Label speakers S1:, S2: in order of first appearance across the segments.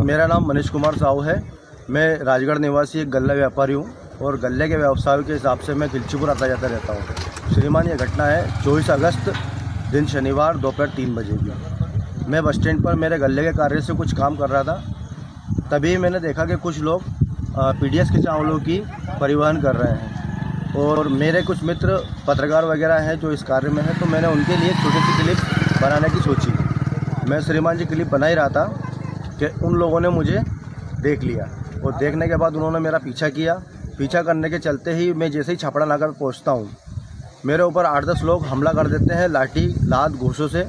S1: मेरा नाम मनीष कुमार साहू है। मैं राजगढ़ निवासी एक गल्ला व्यापारी हूँ और गल्ले के व्यवसाय के हिसाब से मैं खिलचीपुर आता जाता रहता हूँ। श्रीमान, ये घटना है 24 अगस्त दिन शनिवार दोपहर 3 बजे की। मैं बस स्टैंड पर मेरे गल्ले के कार्य से कुछ काम कर रहा था, तभी मैंने देखा कि कुछ लोग पीडीएस के चावलों की परिवहन कर रहे हैं और मेरे कुछ मित्र पत्रकार वगैरह हैं जो इस कार्य में हैं, तो मैंने उनके लिए छोटी सी क्लिप बनाने की सोची। मैं श्रीमान जी क्लिप बना ही रहा था कि उन लोगों ने मुझे देख लिया और देखने के बाद उन्होंने मेरा पीछा किया। पीछा करने के चलते ही मैं जैसे ही छापड़ा नाका पर पहुँचता हूँ, मेरे ऊपर 8-10 लोग हमला कर देते हैं लाठी लात घूंसों से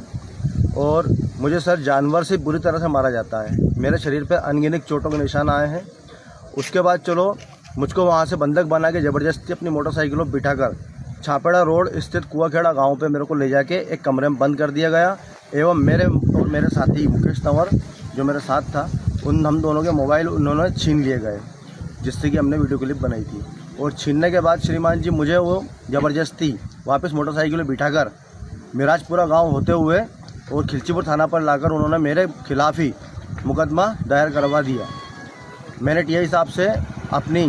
S1: और मुझे सर जानवर से बुरी तरह से मारा जाता है। मेरे शरीर पर अनगिनत चोटों के निशान आए हैं। उसके बाद चलो मुझको वहाँ से बंधक बना के ज़बरदस्ती अपनी मोटरसाइकिलों पर बिठाकर छापड़ा रोड स्थित कुआखेड़ा गांव पे मेरे को ले जाके एक कमरे में बंद कर दिया गया एवं मेरे साथी मुकेश तंवर जो मेरे साथ था, हम दोनों के मोबाइल उन्होंने छीन लिए गए, जिससे कि हमने वीडियो क्लिप बनाई थी। और छीनने के बाद श्रीमान जी मुझे वो ज़बरदस्ती वापस मोटरसाइकिल में बिठाकर मिराजपुरा गांव होते हुए और खिलचीपुर थाना पर लाकर उन्होंने मेरे खिलाफ ही मुकदमा दायर करवा दिया। मैंने टीआई साहब से अपनी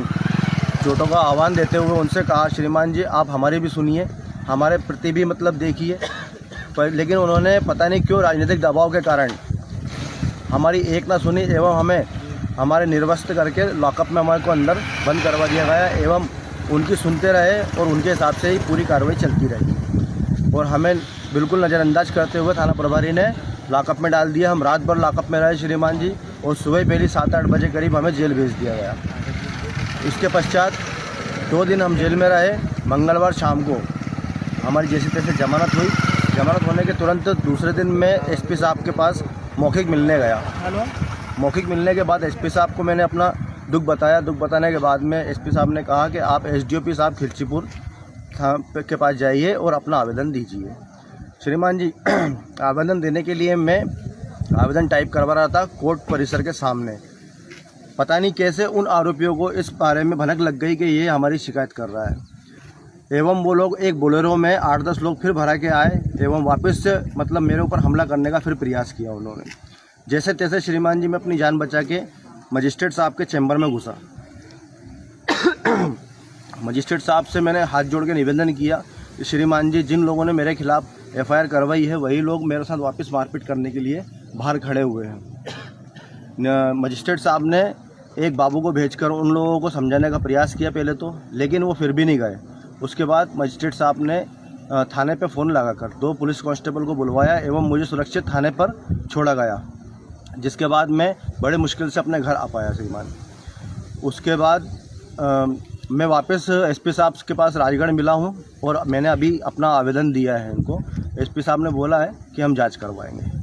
S1: चोटों का आह्वान देते हुए उनसे कहा, श्रीमान जी आप हमारी भी सुनिए, हमारे प्रति भी देखिए, पर लेकिन उन्होंने पता नहीं क्यों राजनीतिक दबाव के कारण हमारी एक ना सुनी एवं हमें हमारे निर्वस्त करके लॉकअप में हमारे को अंदर बंद करवा दिया गया एवं उनकी सुनते रहे और उनके हिसाब से ही पूरी कार्रवाई चलती रही और हमें बिल्कुल नज़रअंदाज करते हुए थाना प्रभारी ने लॉकअप में डाल दिया। हम रात भर लॉकअप में रहे श्रीमान जी और सुबह पहली 7-8 बजे करीब हमें जेल भेज दिया गया। इसके पश्चात 2 दिन हम जेल में रहे। मंगलवार शाम को हमारी जैसे तैसे जमानत हुई। जमानत होने के तुरंत दूसरे दिन मैं एसपी साहब के पास मौखिक मिलने गया। मौखिक मिलने के बाद एसपी साहब को मैंने अपना दुख बताया। दुख बताने के बाद में एसपी साहब ने कहा कि आप एसडीओपी साहब खिलचीपुर के पास जाइए और अपना आवेदन दीजिए। श्रीमान जी, आवेदन देने के लिए मैं आवेदन टाइप करवा रहा था कोर्ट परिसर के सामने। पता नहीं कैसे उन आरोपियों को इस बारे में भनक लग गई कि ये हमारी शिकायत कर रहा है एवं वो लोग एक बोलेरो में 8-10 लोग फिर भरा के आए एवं वापस से मेरे ऊपर हमला करने का फिर प्रयास किया उन्होंने। जैसे तैसे श्रीमान जी मैं अपनी जान बचा के मजिस्ट्रेट साहब के चैम्बर में घुसा। मजिस्ट्रेट साहब से मैंने हाथ जोड़ के निवेदन किया कि श्रीमान जी, जिन लोगों ने मेरे खिलाफ एफआईआर करवाई है वही लोग मेरे साथ वापस मारपीट करने के लिए बाहर खड़े हुए हैं। मजिस्ट्रेट साहब ने एक बाबू को भेजकर उन लोगों को समझाने का प्रयास किया पहले तो, लेकिन वो फिर भी नहीं गए। उसके बाद मजिस्ट्रेट साहब ने थाने पे फ़ोन लगाकर 2 पुलिस कांस्टेबल को बुलवाया एवं मुझे सुरक्षित थाने पर छोड़ा गया, जिसके बाद मैं बड़े मुश्किल से अपने घर आ पाया श्रीमान। उसके बाद मैं वापस एसपी साहब के पास राजगढ़ मिला हूं और मैंने अभी अपना आवेदन दिया है इनको। एसपी साहब ने बोला है कि हम जांच करवाएंगे।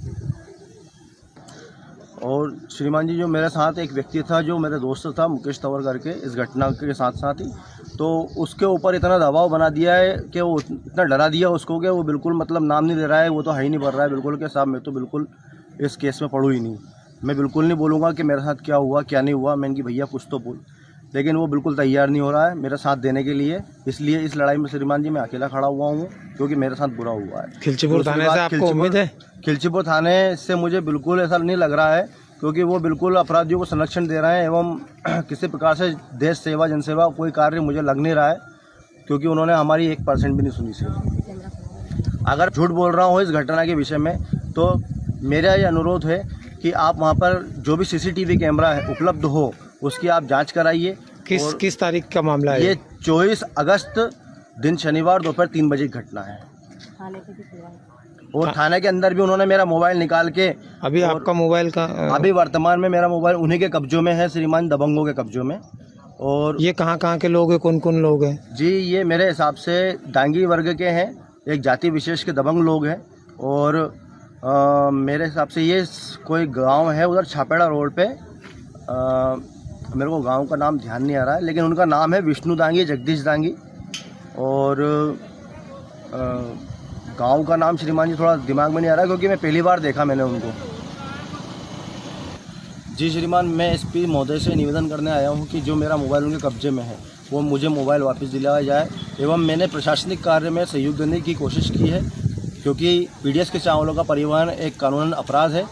S1: और श्रीमान जी, जो मेरे साथ एक व्यक्ति था जो मेरे दोस्त था मुकेश तंवर करके, इस घटना के साथ साथ ही तो उसके ऊपर इतना दबाव बना दिया है कि वो इतना डरा दिया उसको कि वो बिल्कुल नाम नहीं दे रहा है, वो तो है ही नहीं भर रहा है बिल्कुल कि साहब मैं तो बिल्कुल इस केस में पढ़ूँ ही नहीं, मैं बिल्कुल नहीं बोलूँगा कि मेरे साथ क्या हुआ क्या नहीं हुआ। मैंने कि भैया कुछ तो बोल, लेकिन वो बिल्कुल तैयार नहीं हो रहा है मेरा साथ देने के लिए। इसलिए इस लड़ाई में श्रीमान जी मैं अकेला खड़ा हुआ हूँ क्योंकि मेरे साथ बुरा हुआ है।
S2: खिलचीपुर थाने से आपको उम्मीद है?
S1: खिलचीपुर थाने से मुझे बिल्कुल ऐसा नहीं लग रहा है क्योंकि वो बिल्कुल अपराधियों को संरक्षण दे रहे हैं एवं किसी प्रकार से देश सेवा जनसेवा कोई कार्य मुझे लग नहीं रहा है क्योंकि उन्होंने हमारी 1% भी नहीं सुनी से। अगर झूठ बोल रहा हूँ इस घटना के विषय में तो मेरा ये अनुरोध है कि आप वहाँ पर जो भी सीसीटीवी कैमरा है उपलब्ध हो उसकी आप जांच कराइए।
S2: किस तारीख का मामला है?
S1: ये 24 अगस्त दिन शनिवार दोपहर 3 बजे की घटना है और थाने के अंदर भी उन्होंने मेरा मोबाइल निकाल के
S2: अभी आपका मोबाइल का
S1: अभी वर्तमान में मेरा मोबाइल उन्हीं के कब्जों में है श्रीमान, दबंगों के कब्जों में। और ये
S2: कहाँ के लोग हैं, कौन कौन लोग हैं
S1: जी? ये मेरे हिसाब से डांगी वर्ग के हैं, एक जाति विशेष के दबंग लोग हैं और मेरे हिसाब से ये कोई गांव है उधर छापेड़ा रोड पे। मेरे को गांव का नाम ध्यान नहीं आ रहा है लेकिन उनका नाम है विष्णु दांगी, जगदीश दांगी। और गांव का नाम श्रीमान जी थोड़ा दिमाग में नहीं आ रहा क्योंकि मैं पहली बार देखा मैंने उनको। जी श्रीमान, मैं एसपी महोदय से निवेदन करने आया हूं कि जो मेरा मोबाइल उनके कब्जे में है वो मुझे मोबाइल वापस दिलाया जाए एवं मैंने प्रशासनिक कार्य में सहयोग देने की कोशिश की है क्योंकि पीडीएस के चावलों का परिवहन एक कानूनन अपराध है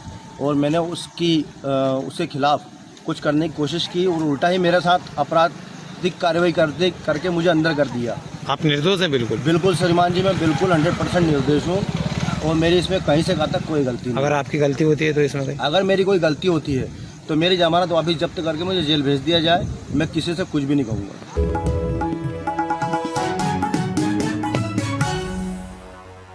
S1: और मैंने उसके खिलाफ कुछ करने की कोशिश की और उल्टा ही मेरे साथ आपराधिक कार्रवाई करके मुझे अंदर कर दिया।
S2: आप निर्दोष हैं बिल्कुल?
S1: बिल्कुल श्रीमान जी, मैं बिल्कुल 100% निर्दोष हूँ और मेरी इसमें कहीं से कहाँ तक कोई गलती नहीं।
S2: अगर आपकी गलती होती है तो इसमें कहीं?
S1: अगर मेरी कोई गलती होती है तो मेरी जमानत वापस जब्त करके मुझे जेल भेज दिया जाए, मैं किसी से कुछ भी नहीं कहूँगा।